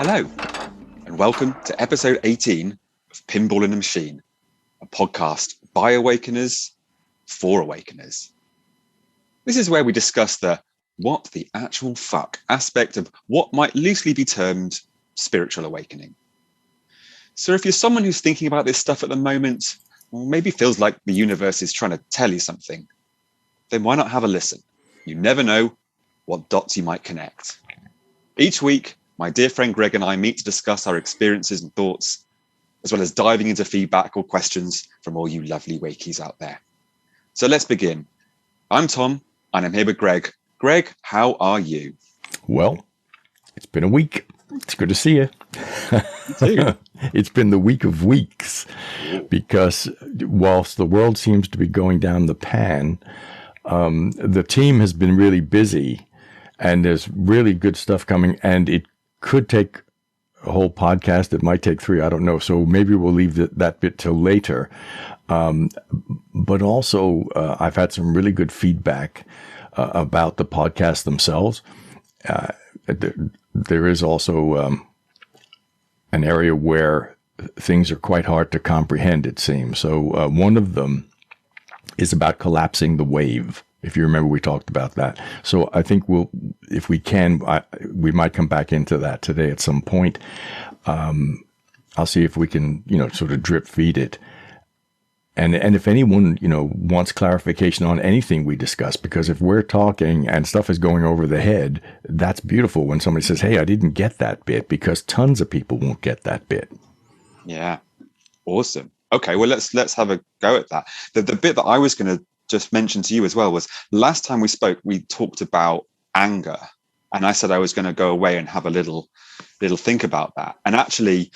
Hello, and welcome to episode 18 of Pinball in a Machine, a podcast by awakeners for awakeners. This is where we discuss the what the actual fuck aspect of what might loosely be termed spiritual awakening. So if you're someone who's thinking about this stuff at the moment, or maybe feels like the universe is trying to tell you something, then why not have a listen? You never know what dots you might connect. Each week, my dear friend Greg and I meet to discuss our experiences and thoughts, as well as diving into feedback or questions from all you lovely wakies out there. So let's begin. I'm Tom, and I'm here with Greg. Greg, how are you? Well, it's been a week. It's good to see you. You too. It's been the week of weeks, because whilst the world seems to be going down the pan, the team has been really busy, and there's really good stuff coming, and it could take a whole podcast. It might take 3. I don't know. So maybe we'll leave that bit till later. But also, I've had some really good feedback about the podcast themselves. There is also an area where things are quite hard to comprehend, it seems. So one of them is about collapsing the wave. If you remember, we talked about that. So I think if we can, we might come back into that today at some point. I'll see if we can, sort of drip feed it. And if anyone, wants clarification on anything we discuss, because if we're talking and stuff is going over the head, that's beautiful when somebody says, hey, I didn't get that bit, because tons of people won't get that bit. Yeah. Awesome. Okay. Well, let's have a go at that. The bit that I was going to just mention to you as well was last time we spoke, we talked about anger, and I said I was going to go away and have a little think about that. And actually,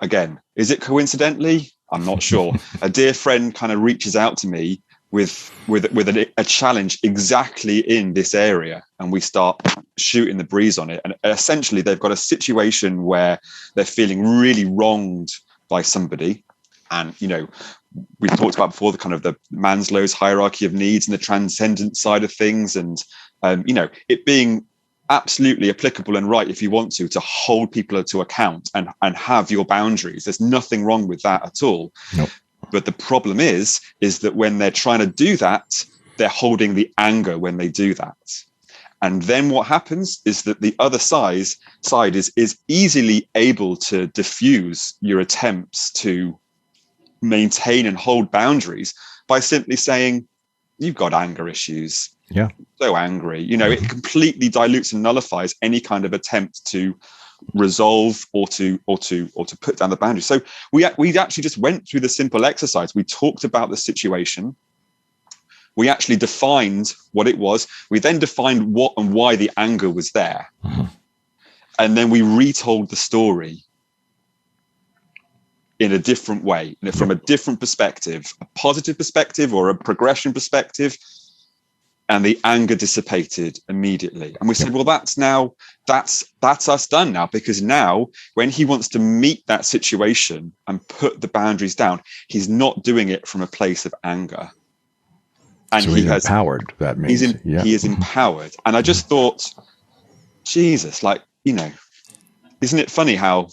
again, is it coincidentally? I'm not sure. A dear friend kind of reaches out to me with a challenge exactly in this area, and we start shooting the breeze on it. And essentially, they've got a situation where they're feeling really wronged by somebody, and we've talked about before the kind of the Maslow's hierarchy of needs and the transcendent side of things, and it being absolutely applicable and right if you want to hold people to account and have your boundaries. There's nothing wrong with that at all. Nope. But the problem is that when they're trying to do that, they're holding the anger when they do that. And then what happens is that the other side is easily able to diffuse your attempts to maintain and hold boundaries by simply saying, you've got anger issues. Yeah. So angry. It completely dilutes and nullifies any kind of attempt to resolve or to put down the boundaries. So we actually just went through the simple exercise. We talked about the situation. We actually defined what it was. We then defined what and why the anger was there. Mm-hmm. And then we retold the story in a different way, from a different perspective, a positive perspective or a progression perspective. And the anger dissipated immediately. And we said, well, that's us done now, because now when he wants to meet that situation and put the boundaries down, he's not doing it from a place of anger. And so he's empowered, that means. He is empowered. And I just thought, Jesus, isn't it funny how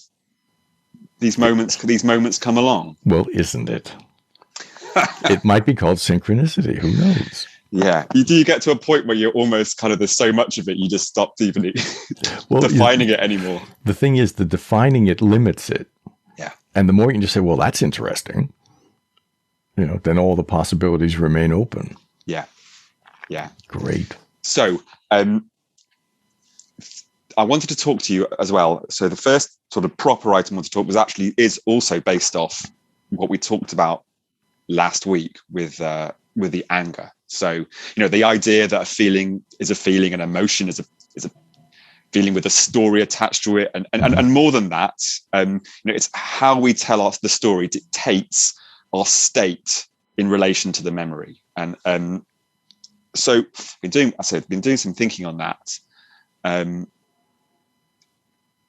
these moments come along? Well, isn't it? It might be called synchronicity. Who knows? Yeah. You do get to a point where you're almost kind of, there's so much of it, you just stopped even defining it anymore. The thing is, the defining it limits it. Yeah. And the more you can just say, well, that's interesting, then all the possibilities remain open. Yeah. Yeah. Great. So I wanted to talk to you as well. So the first sort of proper item I want to talk is also based off what we talked about last week with the anger. So, the idea that a feeling is a feeling, an emotion is a feeling with a story attached to it. And more than that, it's how we tell us the story dictates our state in relation to the memory. And so I've been doing some thinking on that. And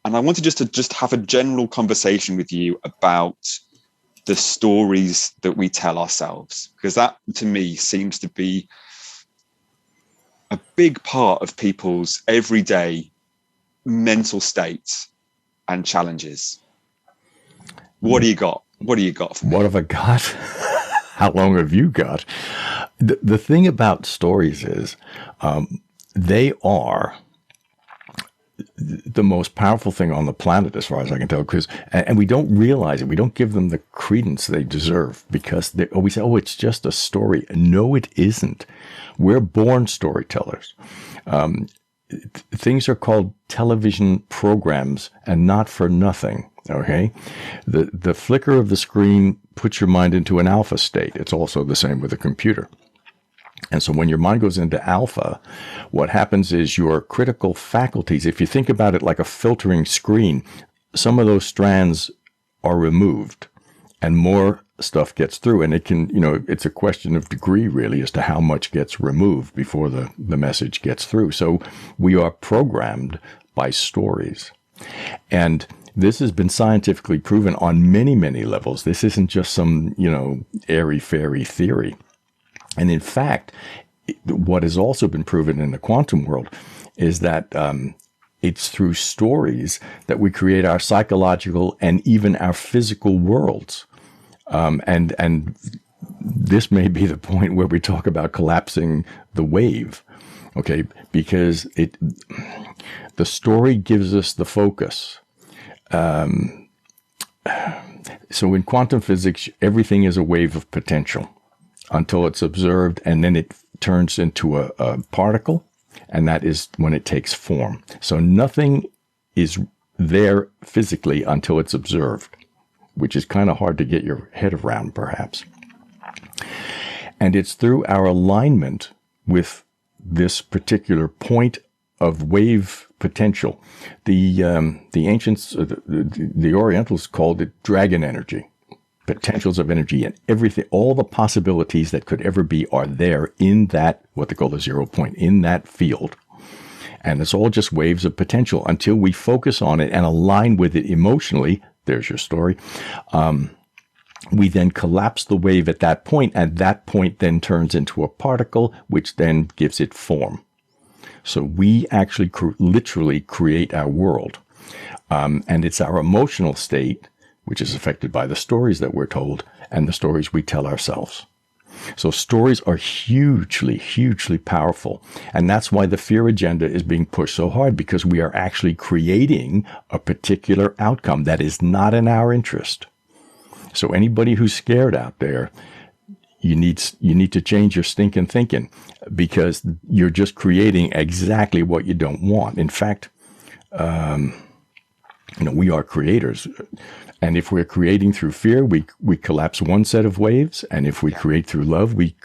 I wanted just have a general conversation with you about the stories that we tell ourselves, because that to me seems to be a big part of people's everyday mental states. and challenges. What do you got? What do you got for me? What have I got? How long have you got? The thing about stories is they are the most powerful thing on the planet, as far as I can tell, and we don't realize it. We don't give them the credence they deserve, because we say, oh, it's just a story. No, it isn't. We're born storytellers. Things are called television programs, and not for nothing. Okay, the flicker of the screen puts your mind into an alpha state. It's also the same with a computer. And so when your mind goes into alpha, what happens is your critical faculties, if you think about it like a filtering screen, some of those strands are removed and more stuff gets through. And it can, it's a question of degree, really, as to how much gets removed before the message gets through. So we are programmed by stories. And this has been scientifically proven on many, many levels. This isn't just some, airy-fairy theory. And in fact, what has also been proven in the quantum world is that it's through stories that we create our psychological and even our physical worlds. And this may be the point where we talk about collapsing the wave, okay? Because the story gives us the focus. So in quantum physics, everything is a wave of potential until it's observed, and then it turns into a particle, and that is when it takes form. So nothing is there physically until it's observed, which is kind of hard to get your head around, perhaps. And it's through our alignment with this particular point of wave potential. The ancients, the Orientals called it dragon energy. Potentials of energy, and everything, all the possibilities that could ever be are there in that, what they call the 0 point, in that field. And it's all just waves of potential until we focus on it and align with it emotionally. There's your story. We then collapse the wave at that point, and that point then turns into a particle, which then gives it form. So we actually literally create our world. And it's our emotional state, which is affected by the stories that we're told and the stories we tell ourselves. So stories are hugely, hugely powerful. And that's why the fear agenda is being pushed so hard, because we are actually creating a particular outcome that is not in our interest. So anybody who's scared out there, you need to change your stinking thinking, because you're just creating exactly what you don't want. In fact, we are creators. And if we're creating through fear, we collapse one set of waves. And if we create through love, we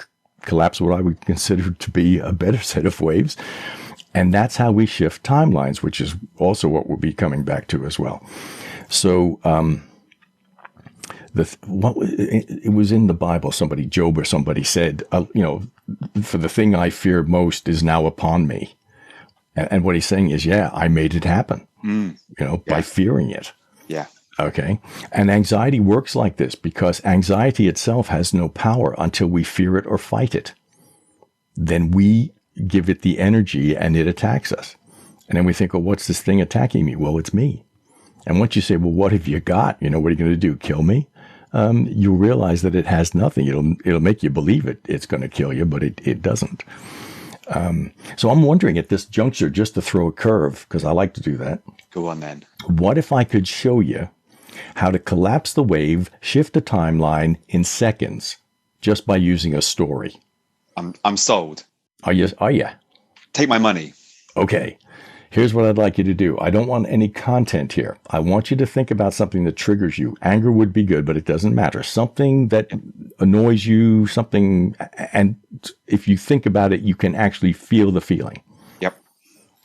collapse what I would consider to be a better set of waves. And that's how we shift timelines, which is also what we'll be coming back to as well. So it was in the Bible, Job or somebody said, for the thing I fear most is now upon me. And what he's saying is, I made it happen, by fearing it. Yeah. Okay. And anxiety works like this, because anxiety itself has no power until we fear it or fight it. Then we give it the energy and it attacks us. And then we think, what's this thing attacking me? Well, it's me. And once you say, what have you got? What are you going to do? Kill me? You'll realize that it has nothing. It'll make you believe it's going to kill you, but it doesn't. So I'm wondering at this juncture, just to throw a curve, because I like to do that. Go on then. What if I could show you how to collapse the wave, shift a timeline in seconds, just by using a story? I'm sold. Are you? Take my money. Okay. Here's what I'd like you to do. I don't want any content here. I want you to think about something that triggers you. Anger would be good, but it doesn't matter. Something that annoys you, and if you think about it, you can actually feel the feeling. Yep.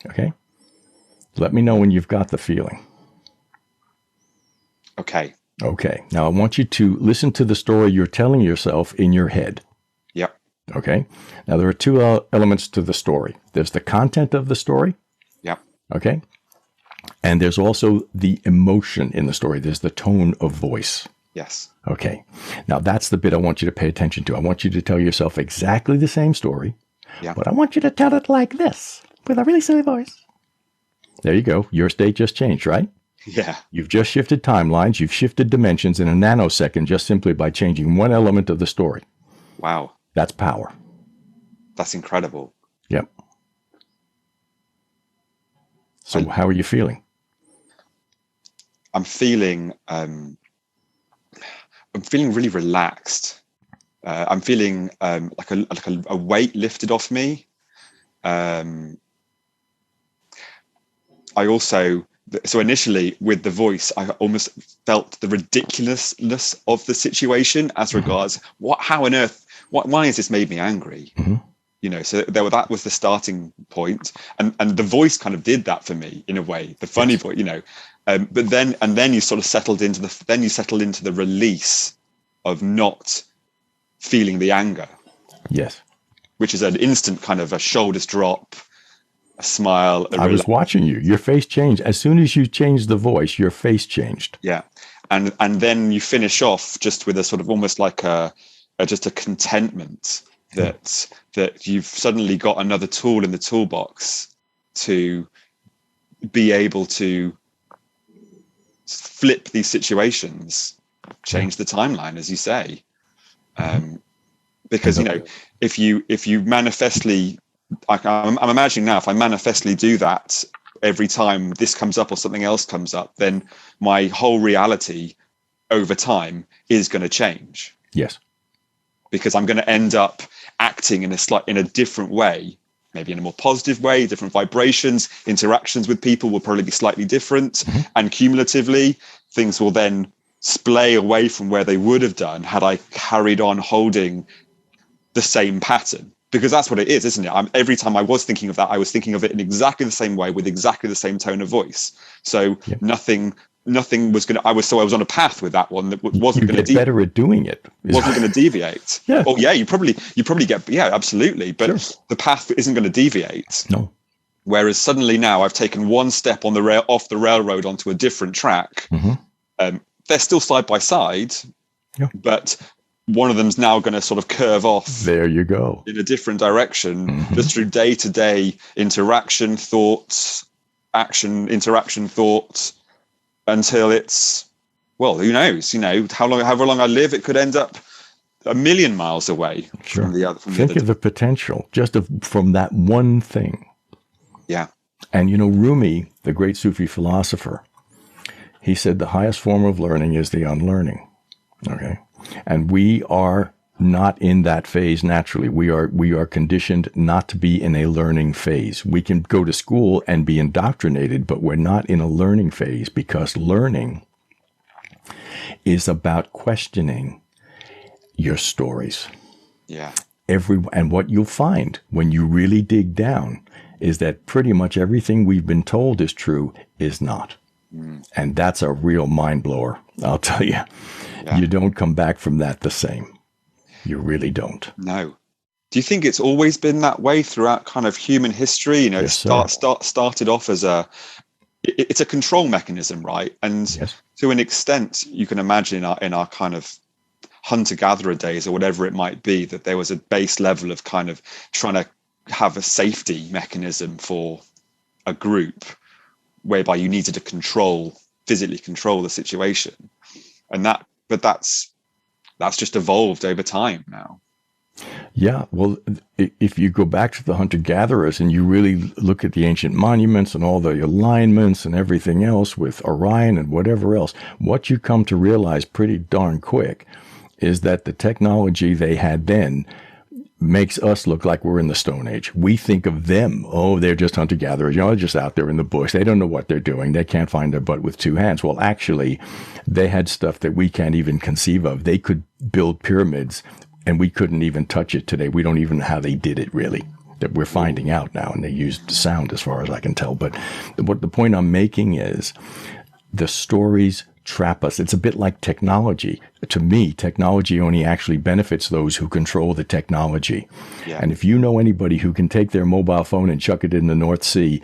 Okay. Let me know when you've got the feeling. Okay. Okay. Now I want you to listen to the story you're telling yourself in your head. Yep. Okay. Now there are two elements to the story. There's the content of the story. Yep. Okay. And there's also the emotion in the story. There's the tone of voice. Yes. Okay. Now that's the bit I want you to pay attention to. I want you to tell yourself exactly the same story, but I want you to tell it like this, with a really silly voice. There you go. Your state just changed, right? Yeah. You've just shifted timelines, you've shifted dimensions in a nanosecond just simply by changing one element of the story. Wow. That's power. That's incredible. Yep. So how are you feeling? I'm feeling really relaxed. I'm feeling like a weight lifted off me. I also, so initially with the voice, I almost felt the ridiculousness of the situation as regards how on earth, why has this made me angry? Mm-hmm. You know, so that was the starting point, and the voice kind of did that for me in a way. The funny voice, you know, but then you sort of settled into the release of not feeling the anger. Yes. Which is an instant kind of a shoulders drop, a smile. I was watching you. Your face changed. As soon as you changed the voice, your face changed. Yeah. And then you finish off just with a sort of almost like just a contentment that you've suddenly got another tool in the toolbox to be able to flip these situations, change the timeline, as you say. Because, you know, if you manifestly, I'm imagining now, if I manifestly do that every time this comes up or something else comes up, then my whole reality over time is going to change. Yes. Because I'm going to end up acting in a different way, maybe in a more positive way, different vibrations, interactions with people will probably be slightly different. And cumulatively, things will then splay away from where they would have done had I carried on holding the same pattern, because that's what it is, isn't it? Every time I was thinking of that, I was thinking of it in exactly the same way with exactly the same tone of voice. So nothing was going to, I was on a path with that one that wasn't going to get better at doing it. Wasn't going to deviate. Yeah. Oh yeah, you probably get, yeah, absolutely. But the path isn't going to deviate. No. Whereas suddenly now I've taken one step on the off the railroad onto a different track. They're still side by side, but one of them's now going to sort of curve off. There you go. In a different direction, just through day-to-day interaction, thoughts, action, interaction, thoughts, until it's, well, who knows? You know, however long I live, it could end up a million miles away from the other. Think of the potential just from that one thing. Yeah. And you know, Rumi, the great Sufi philosopher, he said the highest form of learning is the unlearning. Okay. And we are not in that phase naturally. We are conditioned not to be in a learning phase. We can go to school and be indoctrinated, but we're not in a learning phase, because learning is about questioning your stories. Yeah. And what you'll find when you really dig down is that pretty much everything we've been told is true is not. And that's a real mind blower, I'll tell you. Yeah. You don't come back from that the same. You really don't. No. Do you think it's always been that way throughout kind of human history? You know, yes, it started off as it's a control mechanism, right? And to an extent, you can imagine in our kind of hunter-gatherer days or whatever it might be, that there was a base level of kind of trying to have a safety mechanism for a group, whereby you needed to physically control the situation. And that's just evolved over time now. Yeah, well, if you go back to the hunter-gatherers and you really look at the ancient monuments and all the alignments and everything else with Orion and whatever else, what you come to realize pretty darn quick is that the technology they had then makes us look like we're in the Stone Age. We think of them, oh, they're just hunter-gatherers, they're just out there in the bush. They don't know what they're doing. They can't find their butt with two hands. Well, actually, they had stuff that we can't even conceive of. They could build pyramids, and we couldn't even touch it today. We don't even know how they did it, really. That we're finding out now, and they used sound as far as I can tell. But what the point I'm making is the stories trap us. It's a bit like technology. To me, technology only actually benefits those who control the technology. Yeah. And if you know anybody who can take their mobile phone and chuck it in the North Sea,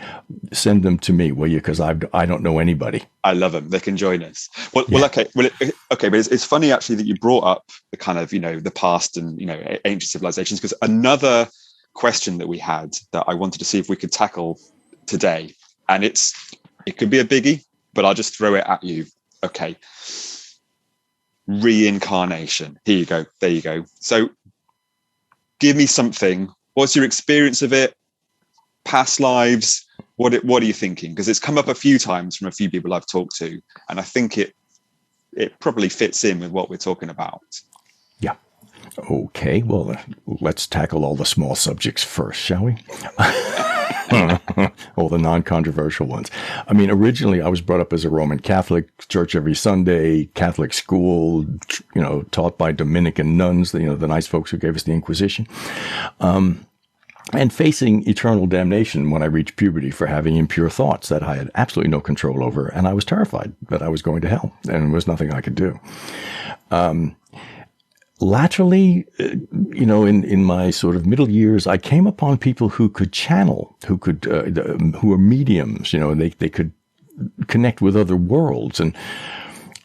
send them to me, will you? Because I don't know anybody. I love them. They can join us. Well, okay. Well, okay. But it's funny actually that you brought up the kind of, you know, the past and, you know, ancient civilizations, because another question that we had that I wanted to see if we could tackle today, and it could be a biggie, but I'll just throw it at you. Okay. Reincarnation. Here you go. There you go. So give me something. What's your experience of it? Past lives? What are you thinking? Because it's come up a few times from a few people I've talked to, and I think it probably fits in with what we're talking about. Yeah. Okay. Well, let's tackle all the small subjects first, shall we? All the non-controversial ones. I mean, originally I was brought up as a Roman Catholic, church every Sunday, Catholic school, taught by Dominican nuns, the nice folks who gave us the Inquisition. And facing eternal damnation when I reached puberty for having impure thoughts that I had absolutely no control over. And I was terrified that I was going to hell, and there was nothing I could do. Laterally, in my sort of middle years, I came upon people who could channel, who were mediums, they could connect with other worlds. And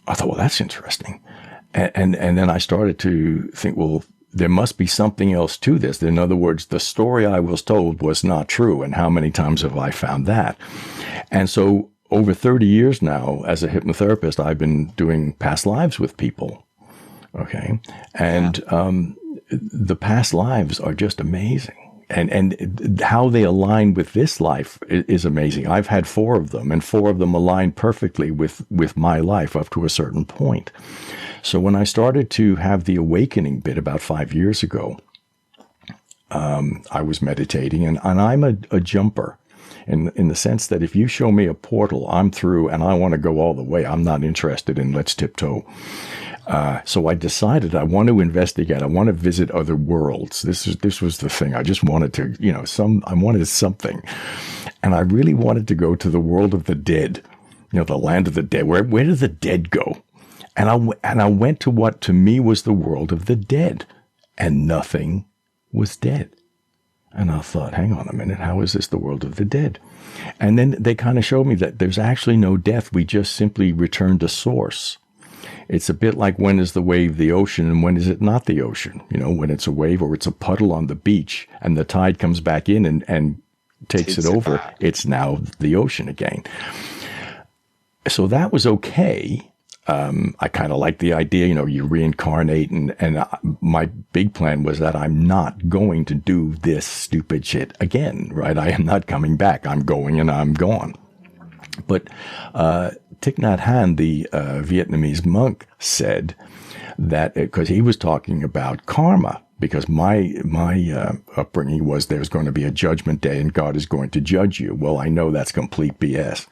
I thought, well, that's interesting. And then I started to think, well, there must be something else to this. In other words, the story I was told was not true. And how many times have I found that? And so over 30 years now, as a hypnotherapist, I've been doing past lives with people. Okay. And the past lives are just amazing. And how they align with this life is amazing. I've had 4 of them, and 4 of them align perfectly with my life up to a certain point. So when I started to have the awakening bit about 5 years ago, I was meditating, and I'm a jumper in the sense that if you show me a portal, I'm through and I want to go all the way. I'm not interested in let's tiptoe. So I decided I want to investigate. I want to visit other worlds. This was the thing. I just wanted to, I wanted something. And I really wanted to go to the world of the dead, the land of the dead. Where do the dead go? And I went to what to me was the world of the dead, and nothing was dead. And I thought, hang on a minute, how is this the world of the dead? And then they kind of showed me that there's actually no death. We just simply return to source. It's a bit like, when is the wave the ocean and when is it not the ocean? When it's a wave or it's a puddle on the beach and the tide comes back in and takes it over, it's now the ocean again. So that was okay. I kind of like the idea, you reincarnate, and my big plan was that I'm not going to do this stupid shit again, right? I am not coming back. I'm going and I'm gone. But Thich Nhat Hanh, the Vietnamese monk, said that, because he was talking about karma, because my upbringing was there's going to be a judgment day and God is going to judge you. Well, I know that's complete BS.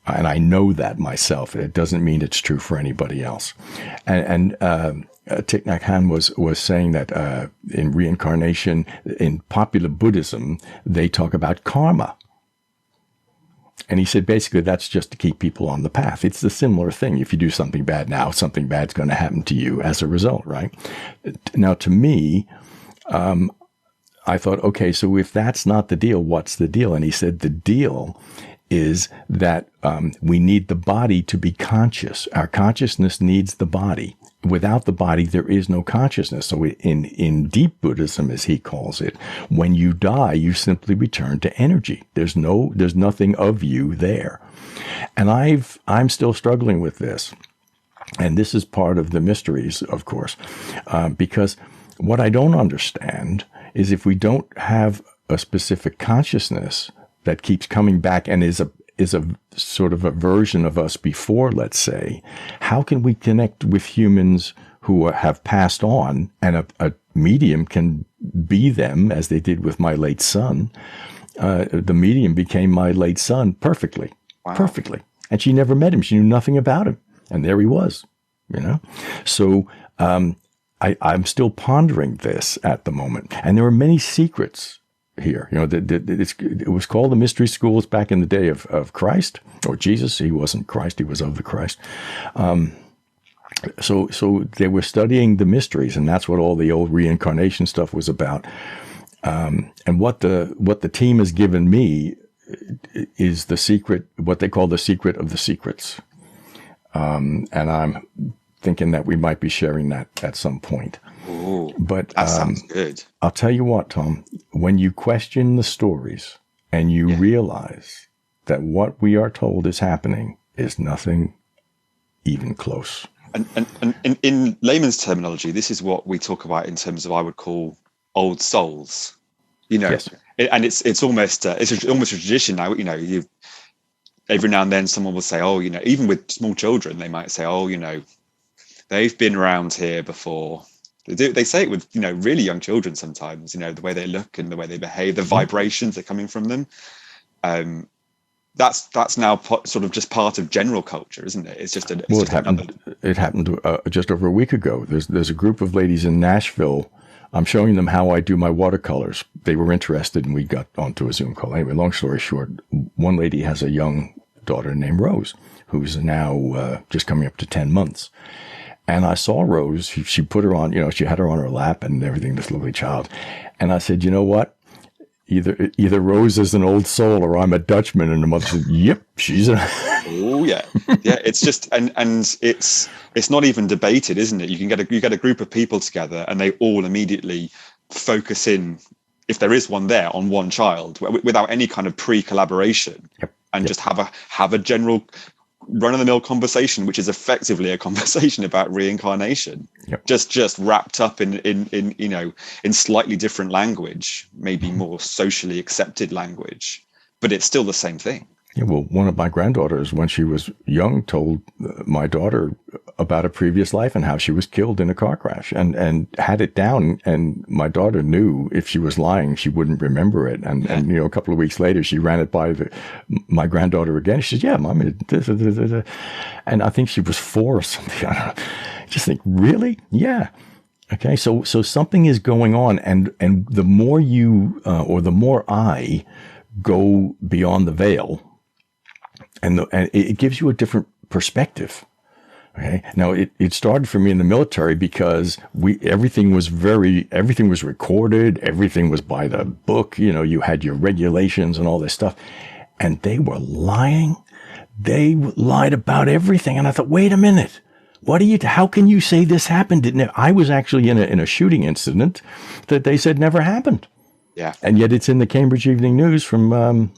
And I know that myself. It doesn't mean it's true for anybody else. And Thich Nhat Hanh was saying that in reincarnation, in popular Buddhism, they talk about karma. And he said, basically, that's just to keep people on the path. It's a similar thing. If you do something bad now, something bad's going to happen to you as a result, right? Now, to me, I thought, okay, so if that's not the deal, what's the deal? And he said, the deal is that we need the body to be conscious. Our consciousness needs the body. Without the body, there is no consciousness. So in deep Buddhism, as he calls it, when you die, you simply return to energy. There's nothing of you there. And I'm still struggling with this. And this is part of the mysteries, of course, because what I don't understand is, if we don't have a specific consciousness that keeps coming back and is a sort of a version of us before, let's say, how can we connect with humans who have passed on, and a medium can be them, as they did with my late son? The medium became my late son perfectly. Wow. Perfectly. And she never met him. She knew nothing about him. And there he was, So I'm still pondering this at the moment. And there are many secrets here. It was called the mystery schools back in the day of Christ, or Jesus. He wasn't Christ. He was of the Christ. So they were studying the mysteries, and that's what all the old reincarnation stuff was about. And what the team has given me is the secret, what they call the secret of the secrets. And I'm thinking that we might be sharing that at some point. Ooh, but that sounds good. I'll tell you what, Tom, when you question the stories and you realize that what we are told is happening is nothing even close. And in layman's terminology, this is what we talk about in terms of, I would call, old souls. Yes. And it's almost a tradition now. Every now and then someone will say, oh, even with small children, they might say, oh, they've been around here before. They say it with really young children sometimes. The way they look and the way they behave, the vibrations that are coming from them. That's now sort of just part of general culture, isn't it? It's just it happened just over a week ago. There's a group of ladies in Nashville. I'm showing them how I do my watercolors. They were interested, and we got onto a Zoom call. Anyway, long story short, one lady has a young daughter named Rose, who's now just coming up to 10 months. And I saw Rose. She put her on, she had her on her lap and everything, this lovely child. And I said, you know what? Either Rose is an old soul or I'm a Dutchman. And the mother said, yep, she's a... Oh yeah. Yeah. It's just, and it's not even debated, isn't it? You get a group of people together and they all immediately focus in, if there is one there, on one child without any kind of pre-collaboration. Yep. And just have a general run-of-the-mill conversation, which is effectively a conversation about reincarnation. Yep. Just wrapped up in slightly different language, maybe more socially accepted language, but it's still the same thing. Yeah, well, one of my granddaughters, when she was young, told my daughter about a previous life and how she was killed in a car crash, and had it down. And my daughter knew if she was lying, she wouldn't remember it. And a couple of weeks later, she ran it by my granddaughter again. She said, "Yeah, Mommy," and I think she was 4 or something. I don't know. Just think, really? Yeah. Okay, so something is going on, and the more you or the more I go beyond the veil. And it gives you a different perspective. Okay. Now it started for me in the military because everything was recorded. Everything was by the book. You had your regulations and all this stuff, and they were lying. They lied about everything. And I thought, wait a minute. How can you say this happened? I was actually in a shooting incident that they said never happened. Yeah. And yet it's in the Cambridge Evening News from,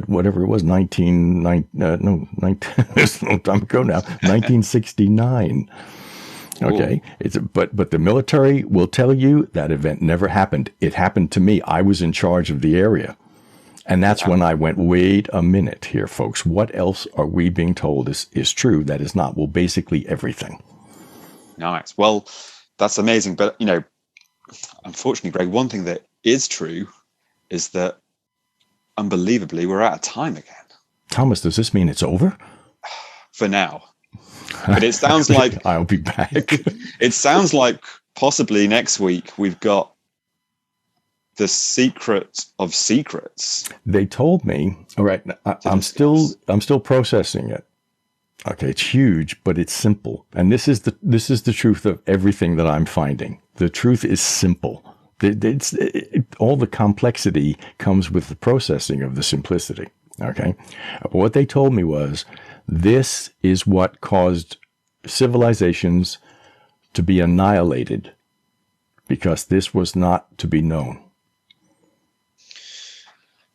whatever it was, 1969. Okay. But the military will tell you that event never happened. It happened to me. I was in charge of the area. And that's when I went, wait a minute here, folks. What else are we being told is true that is not? Well, basically everything. Nice. Well, that's amazing. But, unfortunately, Greg, one thing that is true is that unbelievably, we're out of time again. Thomas, does this mean it's over? For now. But it sounds like... I'll be back. It sounds like possibly next week we've got the secret of secrets. They told me, all right, I'm still processing it. Okay, it's huge, but it's simple. And this is the truth of everything that I'm finding. The truth is simple. All the complexity comes with the processing of the simplicity. Okay. But what they told me was this is what caused civilizations to be annihilated because this was not to be known.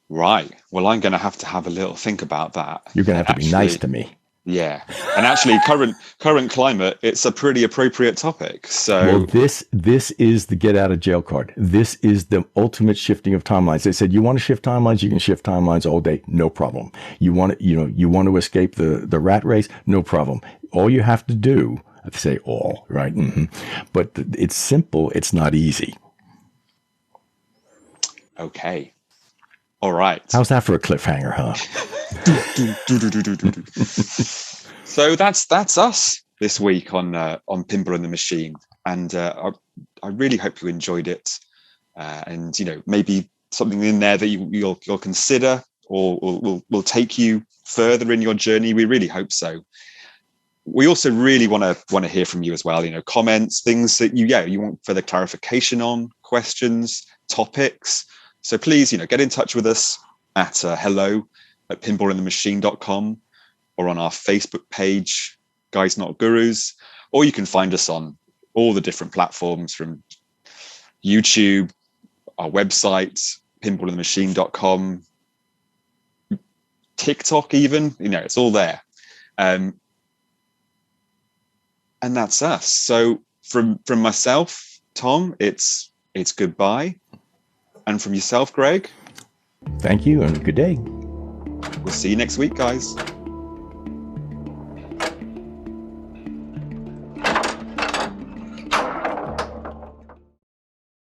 Right. Well, I'm going to have a little think about that. You're going to have to be nice to me. Yeah. And actually, current climate, it's a pretty appropriate topic. So well, this is the get out of jail card. This is the ultimate shifting of timelines. They said, you want to shift timelines? You can shift timelines all day. No problem. You want to escape the rat race? No problem. All you have to do, I say all, right? Mm-hmm. But it's simple. It's not easy. Okay. All right. How's that for a cliffhanger, huh? So that's us this week on Pinball and the Machine, and I really hope you enjoyed it, and maybe something in there that you'll consider or will take you further in your journey. We really hope so. We also really want to hear from you as well. Comments, things that you want further clarification on, questions, topics. So please, get in touch with us at hello@pinballandthemachine.com or on our Facebook page, Guys Not Gurus, or you can find us on all the different platforms from YouTube, our website, pinballandthemachine.com, TikTok even, it's all there. And that's us. So from myself, Tom, it's goodbye. And from yourself, Greg, Thank you and good day. we'll see you next week, guys.